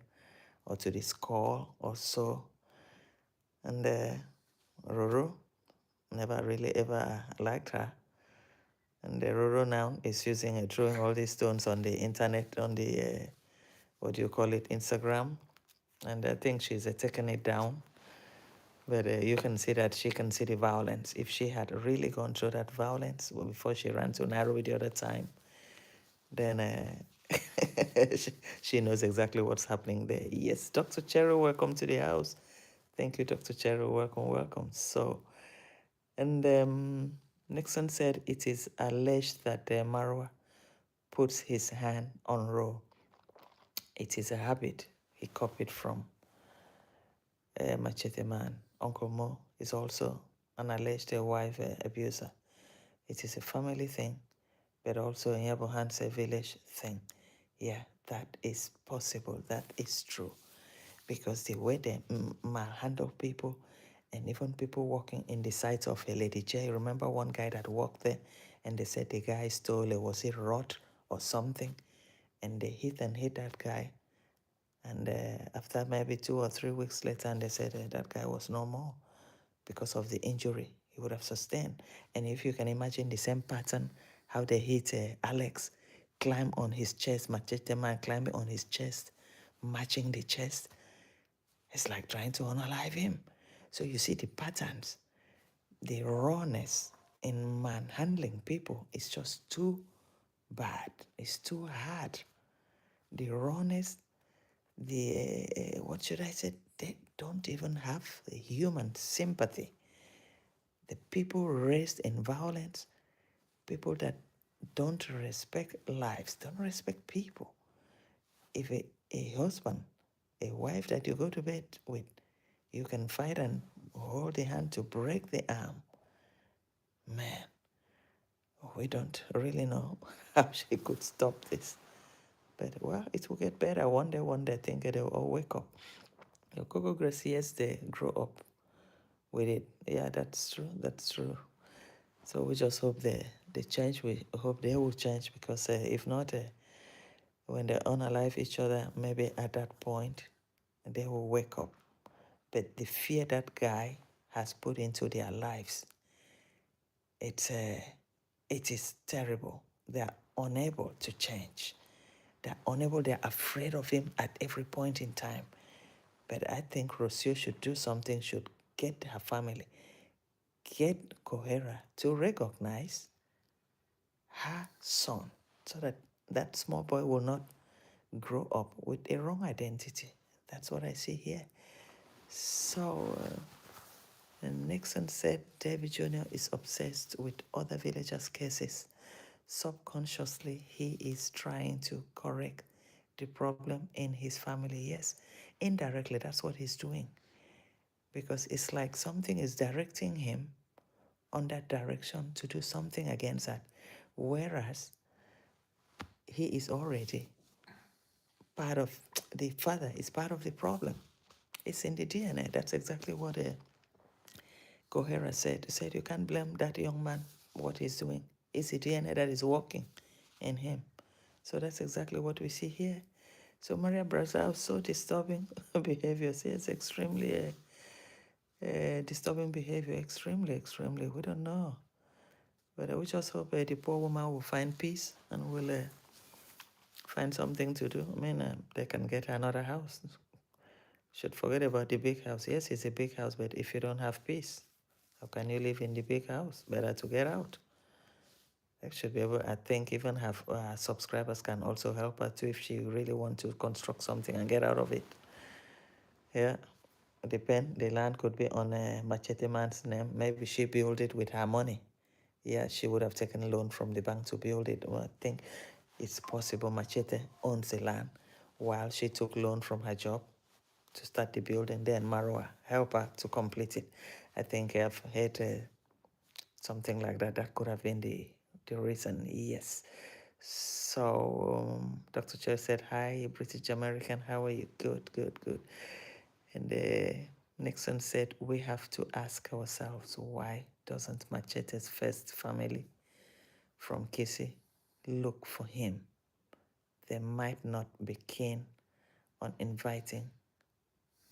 or to the skull or so. And Ruru never really ever liked her. And Ruru now is using throwing all these stones on the internet, on the, what do you call it, Instagram. And I think she's taking it down. But you can see that she can see the violence. If she had really gone through that violence before she ran to Nairobi the other time, then she knows exactly what's happening there. Yes, Dr. Cherry, welcome to the house. Thank you, Dr. Cherry. Welcome, welcome. So, and Nixon said it is alleged that Marwa puts his hand on Ro. It is a habit he copied from Machete Man. Uncle Mo is also an alleged wife abuser. It is a family thing, but also in Yabohan's a village thing. Yeah, that is possible. That is true. Because the way they manhandle people, and even people working in the sites of a Lady J. Remember one guy that worked there, and they said the guy stole it, was it rot or something? And they hit and hit that guy. And after maybe 2 or 3 weeks later, and they said that guy was no more because of the injury he would have sustained. And if you can imagine the same pattern, how they hit Alex, climb on his chest, Machete Man climbing on his chest, matching the chest. It's like trying to unalive him. So you see the patterns, the rawness in manhandling people is just too bad. It's too hard. The rawness, the what should I say? They don't even have the human sympathy. The people raised in violence, people that don't respect lives, don't respect people. If a husband, a wife that you go to bed with, you can fight and hold the hand to break the arm. Man, we don't really know how she could stop this. But well, it will get better. One day, I think they'll all wake up. The Coco Grace, yes, they grow up with it. Yeah, that's true. That's true. So we just hope they change. We hope they will change because if not, when they unalive each other, maybe at that point, they will wake up. But the fear that guy has put into their lives, it's it is terrible. They are unable to change. They're unable, they're afraid of him at every point in time. But I think Rocio should do something, should get her family, get Kohera to recognize her son so that that small boy will not grow up with a wrong identity. That's what I see here. So, and Nixon said David Jr. is obsessed with other villagers' cases. Subconsciously, he is trying to correct the problem in his family. Yes, indirectly, that's what he's doing. Because it's like something is directing him on that direction to do something against that. Whereas he is already part of the father, is part of the problem. It's in the DNA. That's exactly what Kohera said. He said, you can't blame that young man what he's doing. It's the DNA that is working in him. So that's exactly what we see here. So Maria Brazil, so disturbing behaviors. Yes, extremely disturbing behavior. Extremely, extremely. We don't know. But we just hope the poor woman will find peace and will find something to do. I mean, they can get another house. Should forget about the big house. Yes, it's a big house, but if you don't have peace, how can you live in the big house? Better to get out. They should be able, I think, even have subscribers can also help her too if she really want to construct something and get out of it. Yeah, the land could be on Machete Man's name. Maybe she built it with her money. Yeah, she would have taken a loan from the bank to build it. Well, I think it's possible Machete owns the land while she took loan from her job to start the building. Then Marwa help her to complete it. I think I've heard something like that. That could have been the reason. Yes. So Dr. Cho said, "Hi, British American. How are you? Good, good, good." And Nixon said, "We have to ask ourselves why doesn't Machete's first family from Kisi look for him? They might not be keen on inviting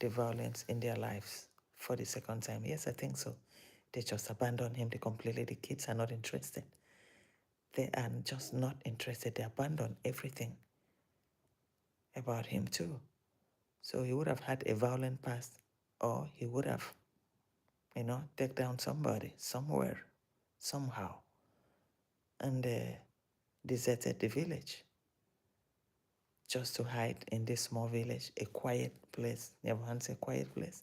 the violence in their lives for the second time." Yes, I think so. They just abandon him completely. The kids are not interested. They are just not interested. They abandon everything about him too. So he would have had a violent past, or he would have, take down somebody somewhere, somehow, and deserted the village. just to hide in this small village, a quiet place. Never wants a quiet place.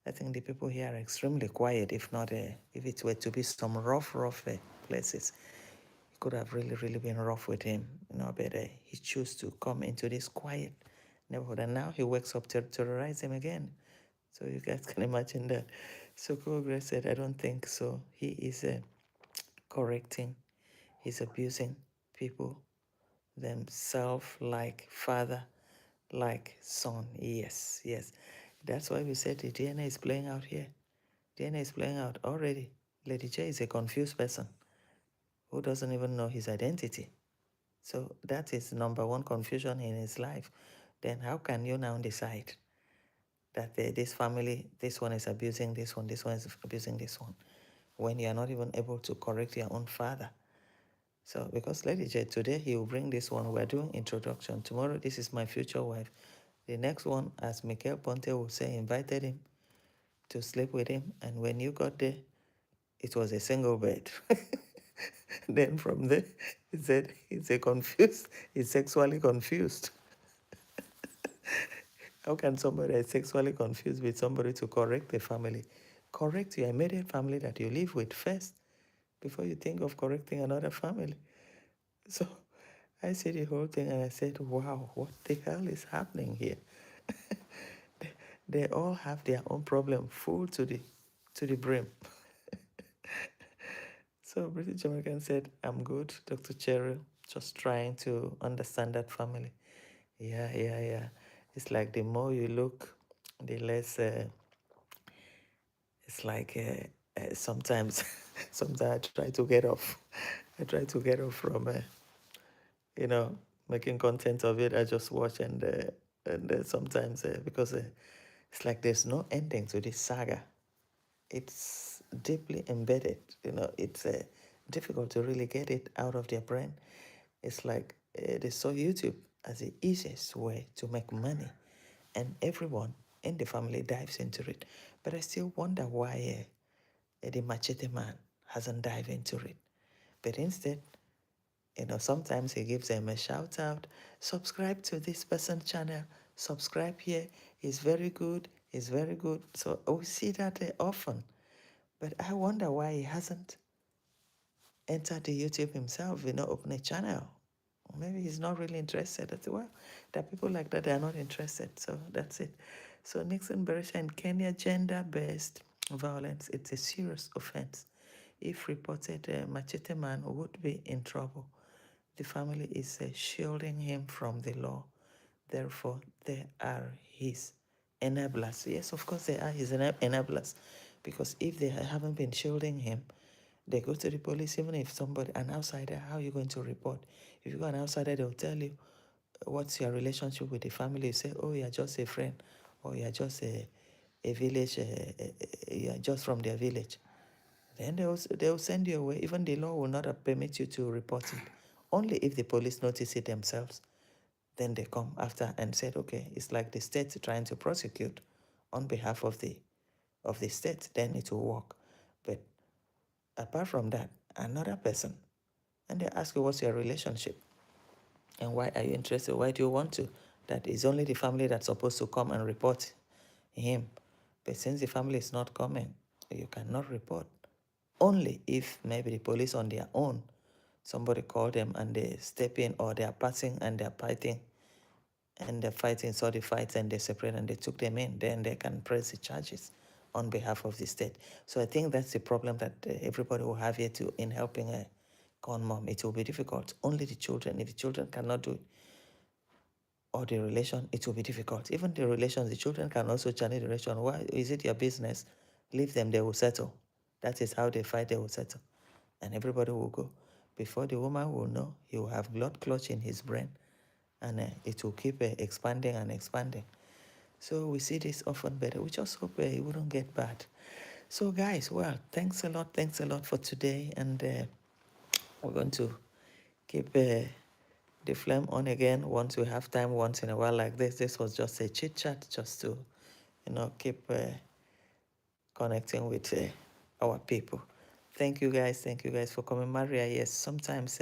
I think the people here are extremely quiet. If not, if it were to be some rough places, it could have really, really been rough with him. But he chose to come into this quiet neighborhood, and now he wakes up to terrorize him again. So you guys can imagine that. So Kogre said, I don't think so. He is correcting, he's abusing people themselves like father, like son. Yes, yes. That's why we said the DNA is playing out here. DNA is playing out already. Lady J is a confused person who doesn't even know his identity. So that is number one confusion in his life. Then how can you now decide that this family, this one is abusing this one is abusing this one, when you are not even able to correct your own father? So because Lady J, today he will bring this one. We're doing introduction. Tomorrow, this is my future wife. The next one, as Michael Ponte will say, invited him to sleep with him. And when you got there, it was a single bed. Then from there, he said he's sexually confused. How can somebody is sexually confused with somebody to correct the family? Correct your immediate family that you live with first before you think of correcting another family. So I see the whole thing and I said, wow, what the hell is happening here? They all have their own problem full to the brim. So British American said, I'm good, Dr. Cheryl, just trying to understand that family. Yeah, yeah, yeah. It's like the more you look, the less, it's like sometimes, sometimes I try to get off. I try to get off from, you know, making content of it. I just watch and sometimes because it's like there's no ending to this saga. It's deeply embedded. It's difficult to really get it out of their brain. It's like they saw YouTube as the easiest way to make money, and everyone in the family dives into it. But I still wonder why the machete man hasn't dived into it. But instead, sometimes he gives them a shout out, subscribe to this person's channel, subscribe here, he's very good, he's very good. So we see that often. But I wonder why he hasn't entered the YouTube himself, open a channel. Maybe he's not really interested. Well, there are people like that, they are not interested. So that's it. So Nixon Beresha in Kenya, gender-based violence, it's a serious offense. If reported, Machete Man would be in trouble. The family is shielding him from the law. Therefore, they are his enablers. Yes, of course, they are his enablers. Because if they haven't been shielding him, they go to the police. Even if an outsider, how are you going to report? If you go an outsider, they'll tell you, what's your relationship with the family? You say, oh, you're just a friend, or you're just a village, you're just from their village. Then they'll send you away. Even the law will not permit you to report it. Only if the police notice it themselves, then they come after and said, okay, it's like the state trying to prosecute on behalf of the state, then it will work. But apart from that, another person, and they ask you, what's your relationship? And why are you interested? Why do you want to? That is only the family that's supposed to come and report him. But since the family is not coming, you cannot report. Only if maybe the police on their own, somebody called them and they step in, or they are passing and they're fighting, and they're fighting, saw the fights and they separate and they took them in, then they can press the charges on behalf of the state. So I think that's the problem that everybody will have here too in helping a con mom. It will be difficult. Only the children, if the children cannot do it, or the relation, it will be difficult. Even the relations, the children can also challenge the relation. Why is it your business? Leave them, they will settle. That is how they fight, they will settle. And everybody will go. Before the woman will know, he will have blood clot in his brain, and it will keep expanding and expanding. So we see this often, but we just hope it wouldn't get bad. So guys, well, thanks a lot for today, and we're going to keep the flame on again once we have time, once in a while like this. This was just a chit chat, just to keep connecting with our people. Thank you guys for coming. Maria, yes, sometimes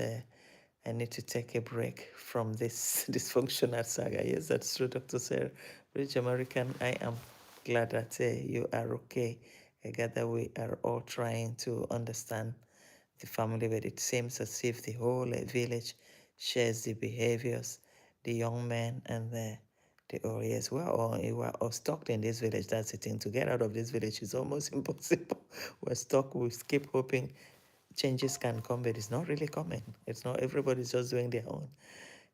I need to take a break from this dysfunctional saga. Yes, that's true, Dr. Sarah. Rich American, I am glad that you are okay. I gather we are all trying to understand the family, but it seems as if the whole village shares the behaviors, the young men and the oh yes, we're all stuck in this village. That's the thing. To get out of this village is almost impossible. We're stuck. We keep hoping changes can come, but it's not really coming. It's not, everybody's just doing their own.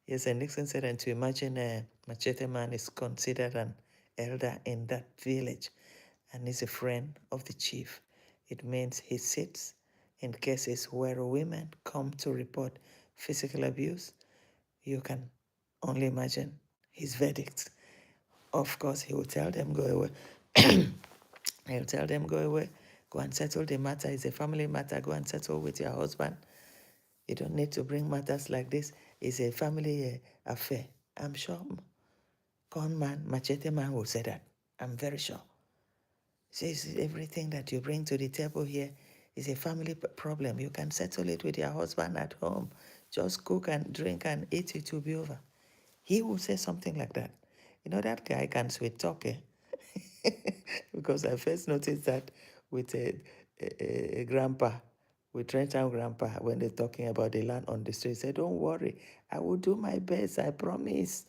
Yes, and Nixon said, and to imagine a Machete Man is considered an elder in that village and is a friend of the chief. It means he sits in cases where women come to report physical abuse. You can only imagine his verdict. Of course, he will tell them, go away. He'll tell them, go away. Go and settle the matter. It's a family matter. Go and settle with your husband. You don't need to bring matters like this. It's a family affair. I'm sure con man, machete man will say that. I'm very sure. Says everything that you bring to the table here is a family problem. You can settle it with your husband at home. Just cook and drink and eat, it will be over. He will say something like that. You know, that guy can sweet talk, eh? Because I first noticed that with a grandpa, with Trenchtown grandpa, when they're talking about the land on the street, say, don't worry, I will do my best, I promise.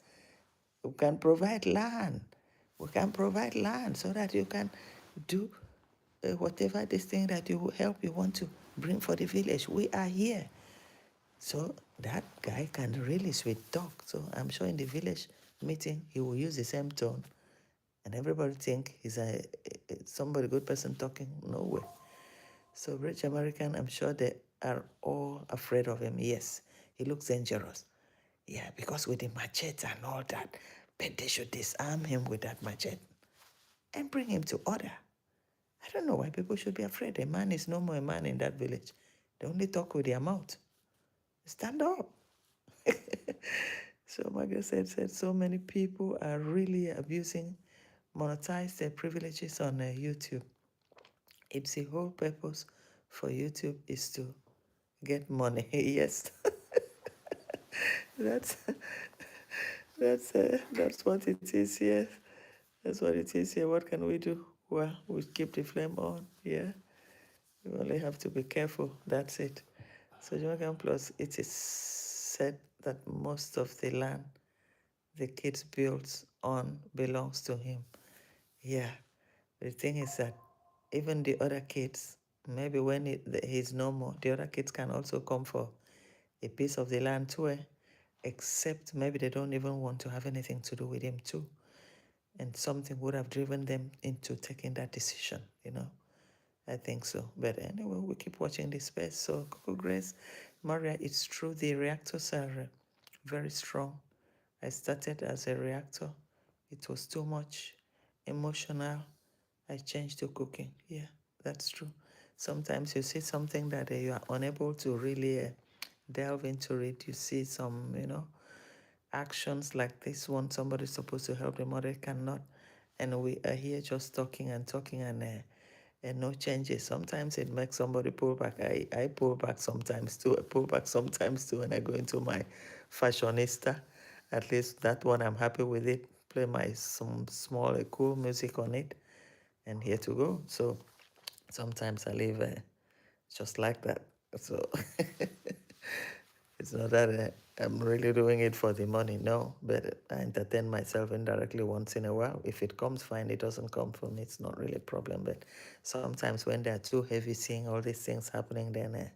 We can provide land. We can provide land so that you can do whatever this thing that you help you want to bring for the village. We are here. So that guy can really sweet talk. So I'm sure in the village meeting, he will use the same tone. And everybody think he's somebody good person talking. No way. So rich American, I'm sure they are all afraid of him. Yes, he looks dangerous. Yeah, because with the machete and all that, but they should disarm him with that machete and bring him to order. I don't know why people should be afraid. A man is no more a man in that village. They only talk with their mouth. Stand up. So Margaret said so many people are really abusing, monetize their privileges on YouTube. It's the whole purpose for YouTube is to get money. Yes, that's that's what it is. Yes, that's what it is here. What can we do? Well, we keep the flame on. Yeah, we only have to be careful. That's it. So Jamaican Plus, it is said that most of the land the kids built on belongs to him. Yeah, the thing is that even the other kids, maybe when he's no more, the other kids can also come for a piece of the land too, except maybe they don't even want to have anything to do with him too. And something would have driven them into taking that decision, you know. I think so. But anyway, we keep watching this space. So, Coco Grace, Maria, it's true the reactors are very strong. I started as a reactor. It was too much emotional. I changed to cooking. Yeah, that's true. Sometimes you see something that you are unable to really delve into it. You see some, actions like this one. Somebody's supposed to help the mother cannot. And we are here just talking and talking and no changes. Sometimes it makes somebody pull back. I pull back sometimes too. I pull back sometimes too when I go into my fashionista. At least that one I'm happy with it. Play my some small cool music on it and here to go. So sometimes I live just like that. So it's not that I'm really doing it for the money, no, but I entertain myself indirectly once in a while. If it comes, fine. It doesn't come for me, it's not really a problem. But sometimes when they're too heavy, seeing all these things happening, then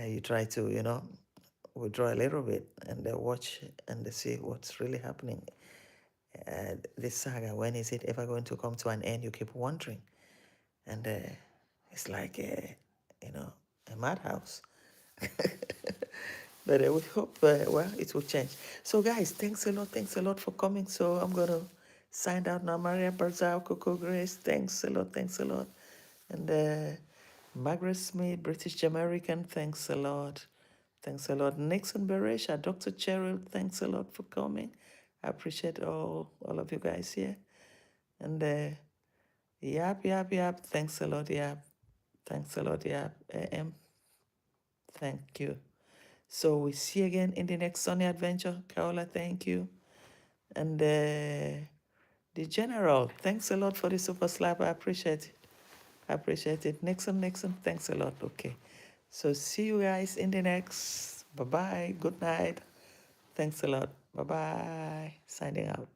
you try to, withdraw a little bit and watch and see what's really happening. This saga, when is it ever going to come to an end? You keep wondering. And it's like, a madhouse. But we hope, well, it will change. So, guys, thanks a lot. Thanks a lot for coming. So, I'm going to sign out now. Maria Barzal, Coco Grace, thanks a lot. Thanks a lot. And Margaret Smith, British American, thanks a lot. Thanks a lot. Nixon Beresha, Dr. Cheryl, thanks a lot for coming. I appreciate all of you guys here. And yap. Thanks a lot, yap. Thanks a lot, yap. Thank you. So we see you again in the next Sunny adventure. Carola, thank you. And the general, thanks a lot for the super slap. I appreciate it. I appreciate it. Nixon, thanks a lot. Okay. So see you guys in the next. Bye bye. Good night. Thanks a lot. Bye bye. Signing out.